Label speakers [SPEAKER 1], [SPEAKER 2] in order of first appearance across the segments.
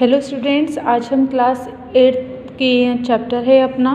[SPEAKER 1] Hello students, आज हम class 8 की चैप्टर है अपना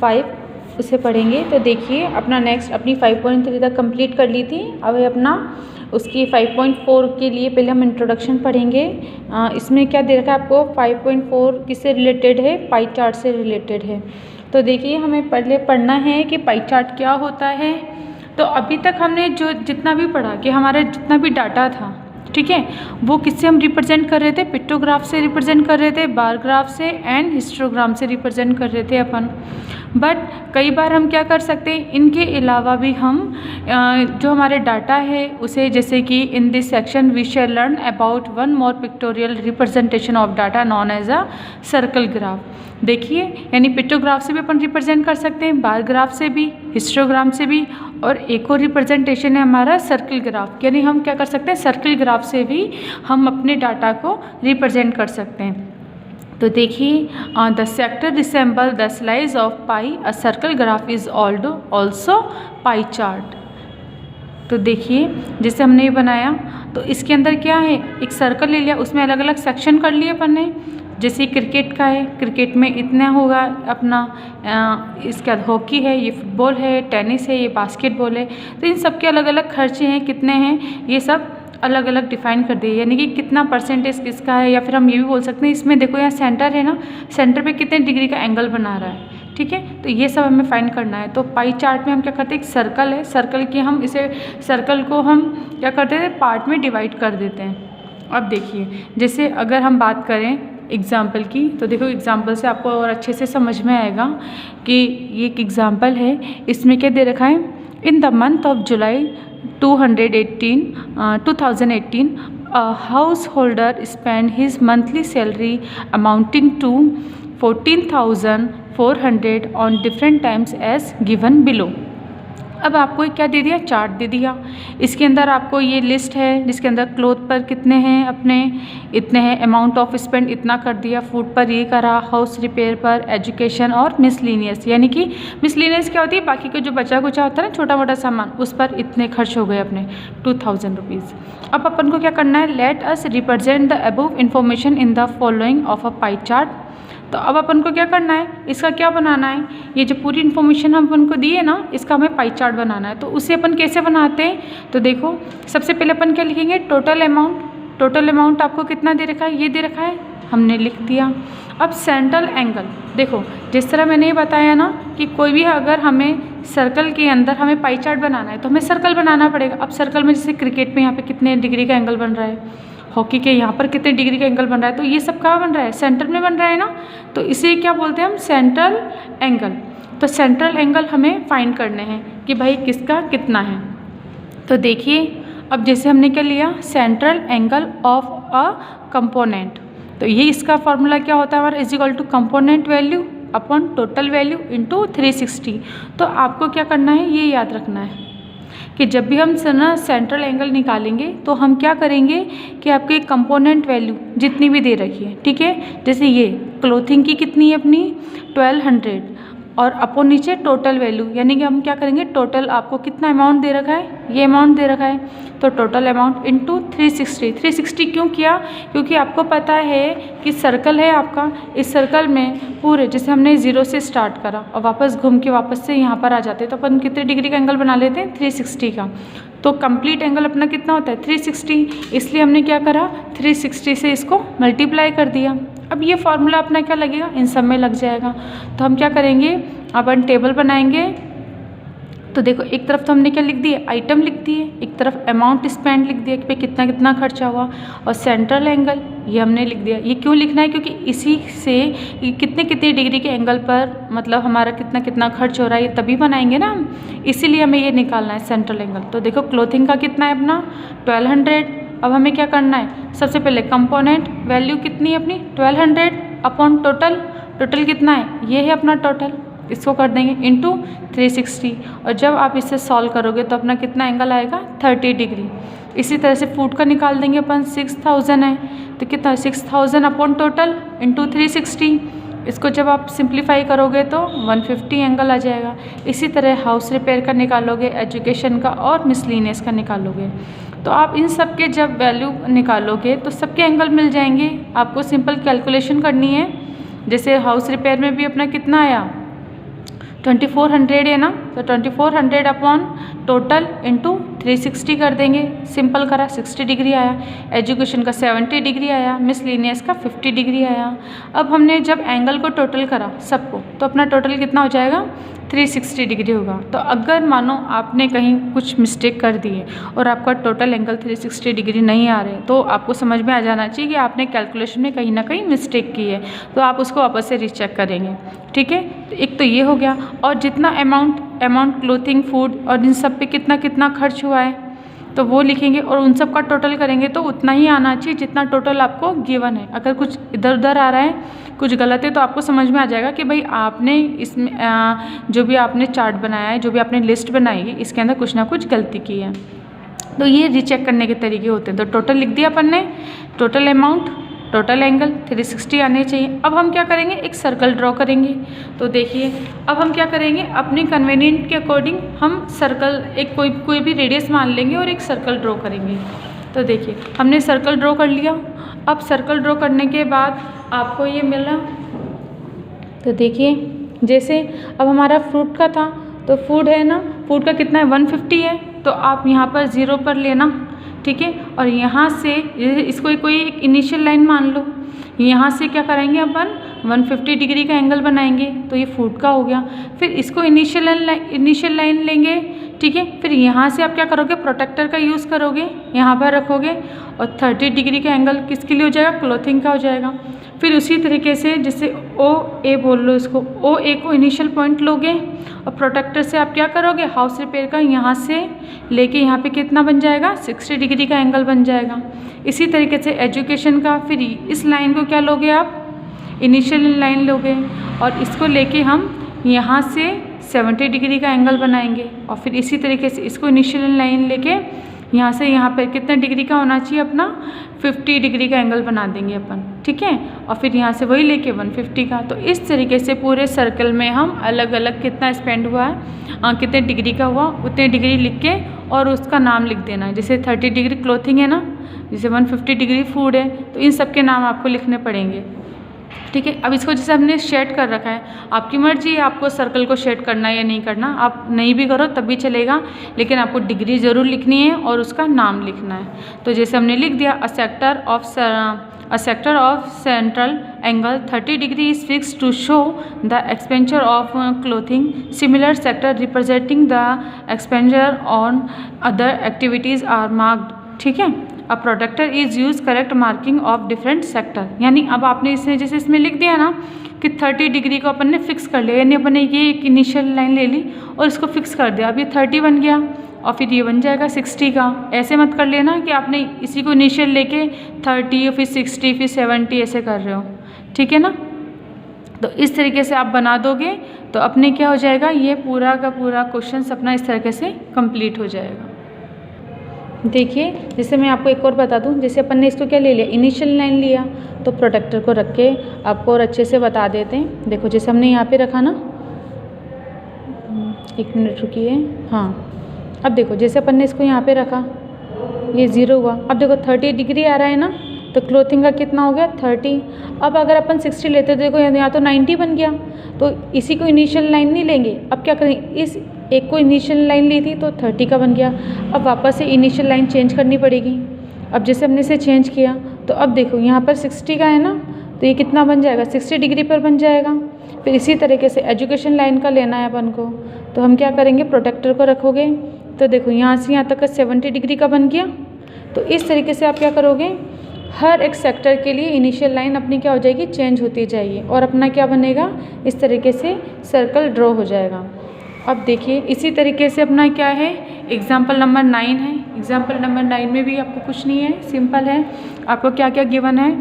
[SPEAKER 1] 5 उसे पढ़ेंगे। तो देखिए अपना नेक्स्ट अपनी 5.3 तक कंप्लीट कर ली थी। अब है अपना उसकी 5.4 के लिए पहले हम इंट्रोडक्शन पढ़ेंगे। इसमें क्या दे रखा है आपको, 5.4 किससे रिलेटेड है, पाई चार्ट से रिलेटेड है। तो देखिए हमें पहले पढ़ना है कि पाई चार्ट क्या होता है। तो अभी तक हमने जो जितना भी पढ़ा कि हमारा जितना भी डाटा था, ठीक है, वो किससे हम रिप्रेजेंट कर रहे थे, पिक्टोग्राफ से रिप्रेजेंट कर रहे थे, बार ग्राफ से एंड हिस्टोग्राम से रिप्रेजेंट कर रहे थे अपन। बट कई बार हम क्या कर सकते हैं, इनके अलावा भी हम जो हमारे डाटा है उसे, जैसे कि in this section we shall learn about one more pictorial representation of data known as a circle graph. देखिए यानी पिक्टोग्राफ से भी अपन रिप्रेजेंट कर सकते हैं, बार ग्राफ से भी, हिस्टोग्राम से भी, और एक और रिप्रेजेंटेशन है हमारा सर्कल ग्राफ। यानी हम क्या कर सकते हैं, सर्कल ग्राफ से भी हम अपने डाटा को रिप्रेजेंट कर सकते हैं। तो देखिए the sector resemble the slice of pi, a circle graph is also pie chart. तो देखिए जैसे हमने ये बनाया, तो इसके अंदर क्या है, एक सर्कल ले लिया, उसमें अलग अलग सेक्शन कर लिए अपन ने। जैसे क्रिकेट का है, क्रिकेट में इतना होगा अपना, इसका हॉकी है, ये फुटबॉल है, टेनिस है, ये बास्केटबॉल है। तो इन सब के अलग अलग खर्चे हैं, कितने हैं, ये सब अलग अलग डिफाइन कर दिए। यानी कि कितना परसेंटेज किसका है, या फिर हम ये भी बोल सकते हैं, इसमें देखो यहाँ सेंटर है ना, सेंटर पे कितने डिग्री का एंगल बना रहा है, ठीक है। तो ये सब हमें फाइंड करना है। तो पाई चार्ट में हम क्या करते हैं, एक सर्कल है, सर्कल की हम इसे, सर्कल को हम क्या करते हैं, पार्ट में डिवाइड कर देते हैं। अब देखिए जैसे अगर हम बात करें एग्ज़ाम्पल की, तो देखो एग्ज़ाम्पल से आपको और अच्छे से समझ में आएगा कि ये एक एग्ज़ाम्पल है। इसमें क्या दे रखा है, in the month of July 2018 a householder spent his monthly salary amounting to 14,400 on different times as given below। अब आपको क्या दे दिया, चार्ट दे दिया। इसके अंदर आपको ये लिस्ट है जिसके अंदर क्लोथ पर कितने हैं अपने, इतने हैं, अमाउंट ऑफ स्पेंड इतना कर दिया, फूड पर ये करा, हाउस रिपेयर पर, एजुकेशन और मिसलिनियस। यानी कि मिसलिनियस क्या होती है, बाकी का जो बचा कुचा होता है ना, छोटा मोटा सामान, उस पर इतने खर्च हो गए अपने 2000 रुपीज़। अब अपन को क्या करना है, let us represent the above information in the following of a pie chart. तो अब अपन को क्या करना है, इसका क्या बनाना है, ये जो पूरी इन्फॉर्मेशन हम अपन को दी है ना, इसका हमें पाई चार्ट बनाना है। तो उसे अपन कैसे बनाते हैं, तो देखो सबसे पहले अपन क्या लिखेंगे, टोटल अमाउंट। टोटल अमाउंट आपको कितना दे रखा है, ये दे रखा है, हमने लिख दिया। अब सेंट्रल एंगल, देखो जिस तरह मैंने ये बताया ना कि कोई भी अगर हमें सर्कल के अंदर हमें पाई चार्ट बनाना है तो हमें सर्कल बनाना पड़ेगा। अब सर्कल में जैसे क्रिकेट में यहाँ पे कितने डिग्री का एंगल बन रहा है, हॉकी के यहाँ पर कितने डिग्री का एंगल बन रहा है, तो ये सब कहाँ बन रहा है, सेंटर में बन रहा है ना। तो इसे क्या बोलते हैं हम, सेंट्रल एंगल। तो सेंट्रल एंगल हमें फाइंड करने हैं कि भाई किसका कितना है। तो देखिए अब जैसे हमने क्या लिया, central angle of a component. तो ये इसका फॉर्मूला क्या होता है हमारा, is equal to component value upon total value into 360। तो आपको क्या करना है, ये याद रखना है कि जब भी हम ना सेंट्रल एंगल निकालेंगे तो हम क्या करेंगे कि आपके कंपोनेंट वैल्यू जितनी भी दे रखी है, ठीक है, जैसे ये क्लोथिंग की कितनी है अपनी 1200, और अपॉन नीचे टोटल वैल्यू, यानी कि हम क्या करेंगे, टोटल आपको कितना अमाउंट दे रखा है, ये अमाउंट दे रखा है, तो टोटल अमाउंट इंटू 360। 360 क्यों किया, क्योंकि आपको पता है कि सर्कल है आपका, इस सर्कल में पूरे, जैसे हमने 0 से स्टार्ट करा और वापस घूम के वापस से यहाँ पर आ जाते हैं, तो अपन कितने डिग्री का एंगल बना लेते हैं, 360 का। तो कंप्लीट एंगल अपना कितना होता है, 360, इसलिए हमने क्या करा, 360 से इसको मल्टीप्लाई कर दिया। अब ये फार्मूला अपना क्या लगेगा, इन सब में लग जाएगा। तो हम क्या करेंगे, अपन टेबल बनाएंगे। तो देखो एक तरफ तो हमने क्या लिख दिया, आइटम लिख दिए, एक तरफ अमाउंट स्पेंड लिख दिया कि भाई कितना कितना खर्चा हुआ, और सेंट्रल एंगल ये हमने लिख दिया। ये क्यों लिखना है, क्योंकि इसी से कितने कितने डिग्री के एंगल पर मतलब हमारा कितना कितना खर्च हो रहा है, ये तभी बनाएंगे ना हम, इसीलिए हमें ये निकालना है सेंट्रल एंगल। तो देखो क्लोथिंग का कितना है अपना 1200। अब हमें क्या करना है, सबसे पहले कंपोनेंट वैल्यू कितनी है अपनी 1200 अपॉन टोटल, टोटल कितना है, ये है अपना टोटल, इसको कर देंगे इंटू 360। और जब आप इसे सॉल्व करोगे तो अपना कितना एंगल आएगा 30 डिग्री। इसी तरह से फूड का निकाल देंगे अपन, 6000 है तो कितना 6000 अपॉन टोटल इंटू 360। इसको जब आप सिंप्लीफाई करोगे तो 150 एंगल आ जाएगा। इसी तरह हाउस रिपेयर का निकालोगे, एजुकेशन का और मिसलिनियस का निकालोगे। तो आप इन सब के जब वैल्यू निकालोगे तो सबके एंगल मिल जाएंगे। आपको सिंपल कैलकुलेशन करनी है। जैसे हाउस रिपेयर में भी अपना कितना आया 2400 है ना, तो 2400 अपॉन टोटल इंटू 360 कर देंगे। सिंपल करा 60 डिग्री आया। एजुकेशन का 70 डिग्री आया, मिसलेनियस का 50 डिग्री आया। अब हमने जब एंगल को टोटल करा सबको तो अपना टोटल कितना हो जाएगा 360 डिग्री होगा। तो अगर मानो आपने कहीं कुछ मिस्टेक कर दी है और आपका टोटल एंगल 360 डिग्री नहीं आ रहे तो आपको समझ में आ जाना चाहिए कि आपने कैलकुलेशन में कहीं ना कहीं मिस्टेक की है, तो आप उसको वापस से रीचेक करेंगे। ठीक है, तो एक तो ये हो गया। और जितना अमाउंट क्लोथिंग फूड और इन सब पे कितना कितना खर्च हुआ है तो वो लिखेंगे और उन सब का टोटल करेंगे तो उतना ही आना चाहिए जितना टोटल आपको गिवन है। अगर कुछ इधर उधर आ रहा है, कुछ गलत है, तो आपको समझ में आ जाएगा कि भाई आपने इसमें जो भी आपने चार्ट बनाया है, जो भी आपने लिस्ट बनाई है, इसके अंदर कुछ ना कुछ गलती की है। तो ये रीचेक करने के तरीके होते हैं। तो टोटल लिख दिया अपन ने, टोटल अमाउंट, टोटल एंगल 360 आने चाहिए। अब हम क्या करेंगे, एक सर्कल ड्रॉ करेंगे। तो देखिए अब हम क्या करेंगे, अपने कन्वीनियंट के अकॉर्डिंग हम सर्कल एक कोई भी रेडियस मान लेंगे और एक सर्कल ड्रॉ करेंगे। तो देखिए हमने सर्कल ड्रॉ कर लिया। अब सर्कल ड्रॉ करने के बाद आपको ये मिला, तो देखिए जैसे अब हमारा फ्रूट का था तो फूड है ना, फूड का कितना है 150 है, तो आप यहाँ पर 0 पर लेना। ठीक है, और यहाँ से इसको कोई एक इनिशियल लाइन मान लो। यहाँ से क्या करेंगे अपन 150 डिग्री का एंगल बनाएंगे, तो ये फूड का हो गया। फिर इसको इनिशियल लाइन लेंगे। ठीक है, फिर यहाँ से आप क्या करोगे, प्रोटेक्टर का यूज़ करोगे, यहाँ पर रखोगे और 30 डिग्री का एंगल किसके लिए हो जाएगा, क्लोथिंग का हो जाएगा। फिर उसी तरीके से जैसे ओ ए बोल लो इसको, ओ ए को इनिशियल पॉइंट लोगे और प्रोटेक्टर से आप क्या करोगे, हाउस रिपेयर का यहाँ से लेके यहाँ पे कितना बन जाएगा 60 डिग्री का एंगल बन जाएगा। इसी तरीके से एजुकेशन का फिर इस लाइन को क्या लोगे आप, इनिशियल लाइन लोगे और इसको लेके हम यहाँ से 70 डिग्री का एंगल बनाएंगे और फिर इसी तरीके से इसको इनिशियल लाइन लेके यहाँ से यहाँ पर कितना डिग्री का होना चाहिए अपना 50 डिग्री का एंगल बना देंगे अपन। ठीक है, और फिर यहाँ से वही लेके 150 का। तो इस तरीके से पूरे सर्कल में हम अलग अलग कितना स्पेंड हुआ है, कितने डिग्री का हुआ उतने डिग्री लिख के और उसका नाम लिख देना है। जैसे 30 डिग्री क्लोथिंग है ना, जैसे 150 डिग्री फूड है, तो इन सब के नाम आपको लिखने पड़ेंगे। ठीक है, अब इसको जैसे हमने शेड कर रखा है, आपकी मर्जी है आपको सर्कल को शेड करना है या नहीं करना, आप नहीं भी करो तब भी चलेगा, लेकिन आपको डिग्री ज़रूर लिखनी है और उसका नाम लिखना है। तो जैसे हमने लिख दिया a sector of central angle 30 degree is fix to show the expenditure of clothing, similar sector representing the expenditure on other activities are marked. ठीक है, a protractor is use correct marking of different sector, यानी अब आपने इसमें जैसे इसमें लिख दिया ना कि 30 डिग्री को अपन ने फिक्स कर लिया, यानी अपन ने ये एक इनिशियल लाइन ले ली और इसको फिक्स कर दिया। अब ये 30 बन गया और फिर ये बन जाएगा 60 का। ऐसे मत कर लेना कि आपने इसी को इनिशियल लेके 30 फिर 60 फिर 70 ऐसे कर रहे हो। ठीक है ना, तो इस तरीके से आप बना दोगे तो अपने क्या हो जाएगा, ये पूरा का पूरा क्वेश्चन अपना इस तरीके से कंप्लीट हो जाएगा। देखिए जैसे मैं आपको एक और बता दूं, जैसे अपन ने इसको क्या ले लिया, इनिशियल लाइन लिया, तो प्रोटेक्टर को रख के आपको और अच्छे से बता देते हैं। देखो जैसे हमने यहाँ पे रखा ना, एक मिनट रुकिए, हाँ अब देखो जैसे अपन ने इसको यहाँ पे रखा, ये 0 हुआ। अब देखो 30 डिग्री आ रहा है ना, तो क्लोथिंग का कितना हो गया 30। अब अगर अपन 60 लेते तो देखो यहाँ तो 90 बन गया, तो इसी को इनिशियल लाइन नहीं लेंगे। अब क्या करें, इस एक को इनिशियल लाइन ली थी तो 30 का बन गया। अब वापस से इनिशियल लाइन चेंज करनी पड़ेगी। अब जैसे हमने इसे चेंज किया तो अब देखो यहाँ पर 60 का है ना, तो ये कितना बन जाएगा 60 डिग्री पर बन जाएगा। फिर इसी तरीके से एजुकेशन लाइन का लेना है अपन को, तो हम क्या करेंगे, प्रोटेक्टर को रखोगे तो देखो यहाँ से यहाँ तक का 70 डिग्री का बन गया। तो इस तरीके से आप क्या करोगे, हर एक सेक्टर के लिए इनिशियल लाइन अपनी क्या हो जाएगी, चेंज होती जाएगी और अपना क्या बनेगा, इस तरीके से सर्कल ड्रॉ हो जाएगा। अब देखिए इसी तरीके से अपना क्या है, एग्जाम्पल नंबर 9 है। एग्जाम्पल नंबर 9 में भी आपको कुछ नहीं है, सिंपल है। आपको क्या क्या गिवन है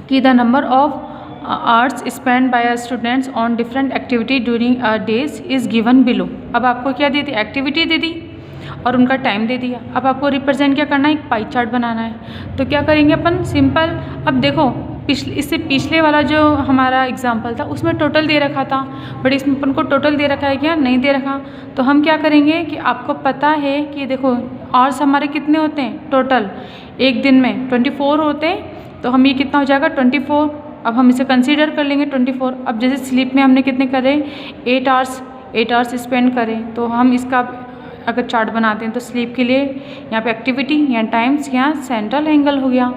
[SPEAKER 1] कि the number of hours spend by students on different activity during a days is given below. अब आपको क्या दे दी, एक्टिविटी दे दी और उनका टाइम दे दिया। अब आपको रिप्रेजेंट क्या करना है, एक पाई चार्ट बनाना है। तो क्या करेंगे अपन, सिंपल, अब देखो इससे पिछले वाला जो हमारा एग्जाम्पल था उसमें टोटल दे रखा था, बट इसमें अपन को टोटल दे रखा है क्या, नहीं दे रखा। तो हम क्या करेंगे कि आपको पता है कि देखो आवर्स हमारे कितने होते हैं टोटल एक दिन में 24 होते हैं, तो हम ये कितना हो जाएगा 24। अब हम इसे कंसीडर कर लेंगे 24। अब जैसे स्लीप में हमने कितने करे 8 आवर्स स्पेंड करें, तो हम इसका अगर चार्ट बनाते हैं तो स्लीप के लिए यहाँ पे एक्टिविटी, यहाँ टाइम्स, यहाँ सेंट्रल एंगल हो गया।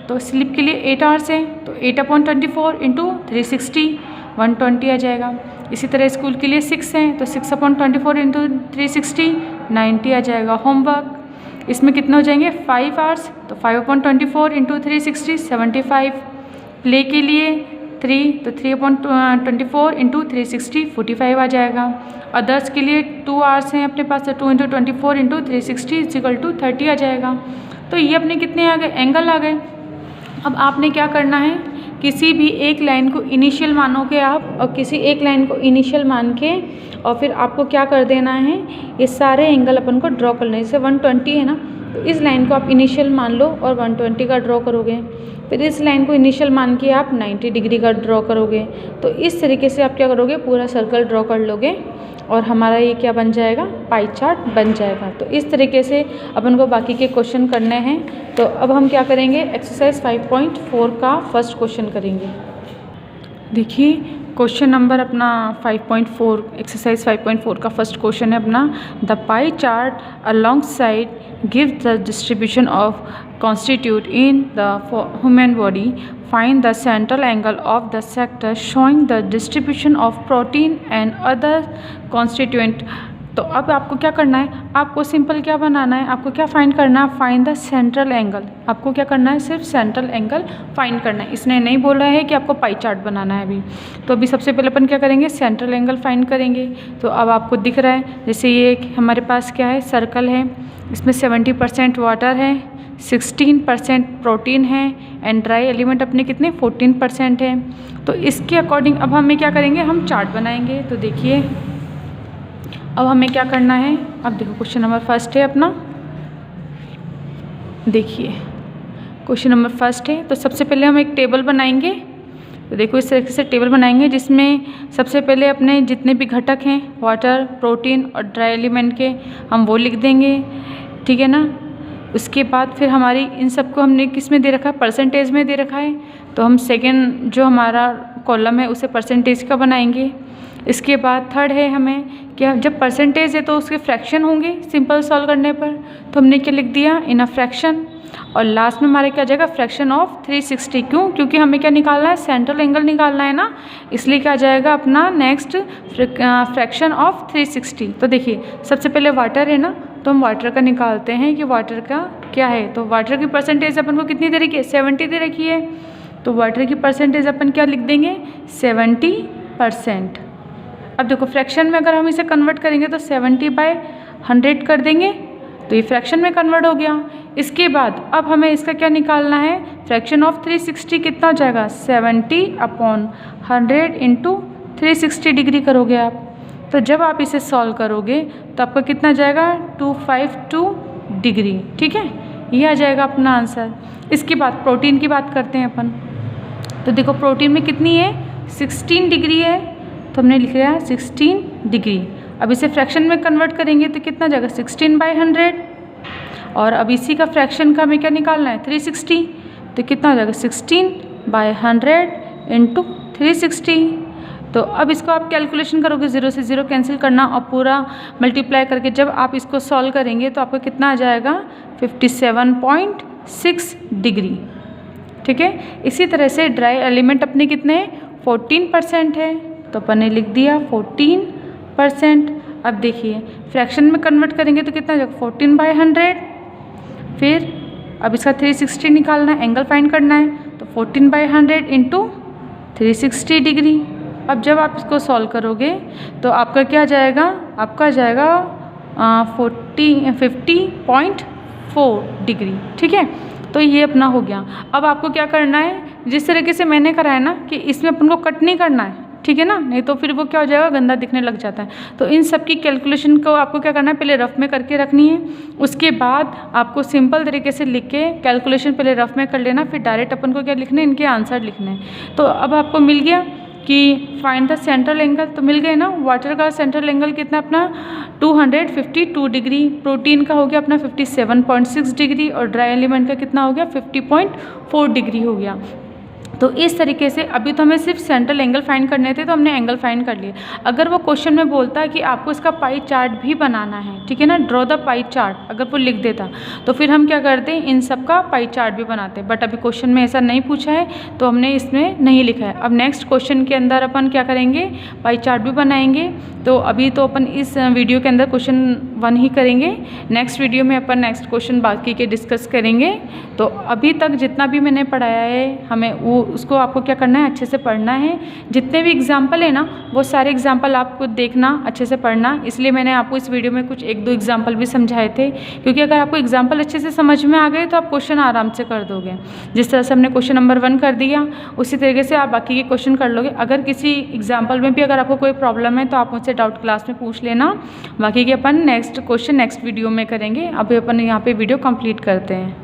[SPEAKER 1] तो स्लीप के लिए 8 आवर्स है तो 8/24 इंटू 360 120 आ जाएगा। इसी तरह स्कूल के लिए 6 हैं तो 6/24 इंटू 360 90 आ जाएगा। होमवर्क इसमें कितने हो जाएंगे 5 आवर्स तो 5/24 इंटू 360 75। प्ले के लिए 3 तो 3/24 इंटू 360 45 आ जाएगा। अदर्स के लिए 2 आवर्स हैं अपने पास, तो 2 इंटू 24 इंटू 360 इक्वल टू 30 आ जाएगा। तो ये अपने कितने आ गए एंगल आ गए। अब आपने क्या करना है, किसी भी एक लाइन को इनिशियल मानोगे आप, और किसी एक लाइन को इनिशियल मान के और फिर आपको क्या कर देना है, ये सारे एंगल अपन को ड्रॉ कर लेना। जैसे 120 है ना, तो इस लाइन को आप इनिशियल मान लो और 120 का ड्रॉ करोगे। फिर इस लाइन को इनिशियल मान के आप 90 डिग्री का ड्रॉ करोगे। तो इस तरीके से आप क्या करोगे, पूरा सर्कल ड्रॉ कर लोगे और हमारा ये क्या बन जाएगा, पाई चार्ट बन जाएगा। तो इस तरीके से अपन को बाकी के क्वेश्चन करने हैं। तो अब हम क्या करेंगे, एक्सरसाइज 5.4 का फर्स्ट क्वेश्चन करेंगे। देखिए क्वेश्चन नंबर अपना 5.4 एक्सरसाइज 5.4 का फर्स्ट क्वेश्चन है अपना, the pie chart along side give the distribution of constitute in the human body. Find the central angle of the sector showing the distribution of protein and other constituent. तो अब आपको क्या करना है, आपको simple क्या बनाना है, आपको क्या फाइंड करना है, फाइंड द सेंट्रल एंगल। आपको क्या करना है, सिर्फ सेंट्रल एंगल फाइंड करना है। इसने नहीं बोला है कि आपको पाई चार्ट बनाना है अभी। तो अभी सबसे पहले अपन क्या करेंगे, सेंट्रल एंगल फाइंड करेंगे। तो अब आपको दिख रहा है, जैसे ये हमारे पास क्या है, सर्कल है, इसमें 70% वाटर है, 16% प्रोटीन है एंड ड्राई एलिमेंट अपने कितने 14% है। तो इसके अकॉर्डिंग अब हमें क्या करेंगे, हम चार्ट बनाएंगे। तो देखिए अब हमें क्या करना है, अब देखो क्वेश्चन नंबर फर्स्ट है अपना, देखिए क्वेश्चन नंबर फर्स्ट है। तो सबसे पहले हम एक टेबल बनाएंगे। तो देखो इस तरीके से टेबल बनाएंगे जिसमें सबसे पहले अपने जितने भी घटक हैं वाटर, प्रोटीन और ड्राई एलिमेंट के हम वो लिख देंगे, ठीक है ना। उसके बाद फिर हमारी इन सबको हमने किस में दे रखा है, परसेंटेज में दे रखा है। तो हम सेकंड जो हमारा कॉलम है उसे परसेंटेज का बनाएंगे। इसके बाद थर्ड है हमें क्या, जब परसेंटेज है तो उसके फ्रैक्शन होंगे सिंपल सॉल्व करने पर, तो हमने क्या लिख दिया, इन अ फ्रैक्शन। और लास्ट में हमारे क्या आ जाएगा, फ्रैक्शन ऑफ 360। क्यों, क्योंकि हमें क्या निकालना है, सेंट्रल एंगल निकालना है ना, इसलिए क्या आ जाएगा अपना नेक्स्ट फ्रैक्शन ऑफ 360। तो देखिए सबसे पहले वाटर है ना, तो हम वाटर का निकालते हैं कि वाटर का क्या है। तो वाटर की परसेंटेज अपन को कितनी दे रखी है, 70 दे रखी है। तो वाटर की परसेंटेज अपन क्या लिख देंगे, 70%। अब देखो फ्रैक्शन में अगर हम इसे कन्वर्ट करेंगे तो 70/100 कर देंगे, तो ये फ्रैक्शन में कन्वर्ट हो गया। इसके बाद अब हमें इसका क्या निकालना है, फ्रैक्शन ऑफ 360 कितना हो जाएगा, 70/100 इंटू 360 डिग्री करोगे आप। तो जब आप इसे सॉल्व करोगे तो आपका कितना जाएगा, 252 डिग्री, ठीक है, ये आ जाएगा अपना आंसर। इसके बाद प्रोटीन की बात करते हैं अपन। तो देखो प्रोटीन में कितनी है, 16 डिग्री है, तो हमने लिख लिया 16 डिग्री। अब इसे फ्रैक्शन में कन्वर्ट करेंगे तो कितना जाएगा, 16/100। और अब इसी का फ्रैक्शन का हमें क्या निकालना है, 360। तो कितना हो जाएगा, 16/100 इंटू 360। तो अब इसको आप कैलकुलेशन करोगे, 0 से 0 कैंसिल करना और पूरा मल्टीप्लाई करके जब आप इसको सॉल्व करेंगे तो आपको कितना आ जाएगा, 57.6 डिग्री, ठीक है। इसी तरह से ड्राई एलिमेंट अपने कितने 14% है, तो अपन ने लिख दिया 14%। अब देखिए फ्रैक्शन में कन्वर्ट करेंगे तो कितना जाएगा, 14/100। फिर अब इसका 360 निकालना है, एंगल फाइंड करना है, तो 14/100 इंटू 360 डिग्री। अब जब आप इसको सॉल्व करोगे तो आपका क्या जाएगा, आपका जाएगा 50.4 डिग्री, ठीक है। तो ये अपना हो गया। अब आपको क्या करना है, जिस तरीके से मैंने कराया ना कि इसमें अपन को कट नहीं करना है, ठीक है ना, नहीं तो फिर वो क्या हो जाएगा, गंदा दिखने लग जाता है। तो इन सब की कैलकुलेशन को आपको क्या करना है, पहले रफ में करके रखनी है। उसके बाद आपको सिंपल तरीके से लिख के कैलकुलेशन पहले रफ में कर लेना, फिर डायरेक्ट अपन को क्या लिखना है, इनके आंसर लिखने हैं। तो अब आपको मिल गया कि फाइंड द सेंट्रल एंगल, तो मिल गए ना। वाटर का सेंट्रल एंगल कितना अपना 252 डिग्री, प्रोटीन का हो गया अपना 57.6 डिग्री और ड्राई एलिमेंट का कितना हो गया 50.4 डिग्री हो गया। तो इस तरीके से अभी तो हमें सिर्फ सेंट्रल एंगल फाइंड करने थे तो हमने एंगल फाइंड कर लिए। अगर वो क्वेश्चन में बोलता है कि आपको इसका पाई चार्ट भी बनाना है, ठीक है ना, ड्रॉ द पाई चार्ट, अगर वो लिख देता तो फिर हम क्या करते हैं, इन सब का पाई चार्ट भी बनाते। बट अभी क्वेश्चन में ऐसा नहीं पूछा है तो हमने इसमें नहीं लिखा है। अब नेक्स्ट क्वेश्चन के अंदर अपन क्या करेंगे, पाई चार्ट भी बनाएंगे। तो अभी तो अपन इस वीडियो के अंदर क्वेश्चन 1 ही करेंगे, नेक्स्ट वीडियो में अपन नेक्स्ट क्वेश्चन बाकी के डिस्कस करेंगे। तो अभी तक जितना भी मैंने पढ़ाया है हमें वो उसको आपको क्या करना है, अच्छे से पढ़ना है। जितने भी एग्जाम्पल है ना वो सारे एग्जाम्पल आपको देखना, अच्छे से पढ़ना। इसलिए मैंने आपको इस वीडियो में कुछ 1-2 एग्जाम्पल भी समझाए थे, क्योंकि अगर आपको एग्जाम्पल अच्छे से समझ में आ गए तो आप क्वेश्चन आराम से कर दोगे। जिस तरह से हमने क्वेश्चन नंबर 1 कर दिया उसी तरीके से आप बाकी के क्वेश्चन कर लोगे। अगर किसी एग्जाम्पल में भी अगर आपको कोई प्रॉब्लम है तो आप मुझसे डाउट क्लास में पूछ लेना। बाकी के अपन नेक्स्ट क्वेश्चन नेक्स्ट वीडियो में करेंगे। अभी अपन यहाँ पे वीडियो कंप्लीट करते हैं।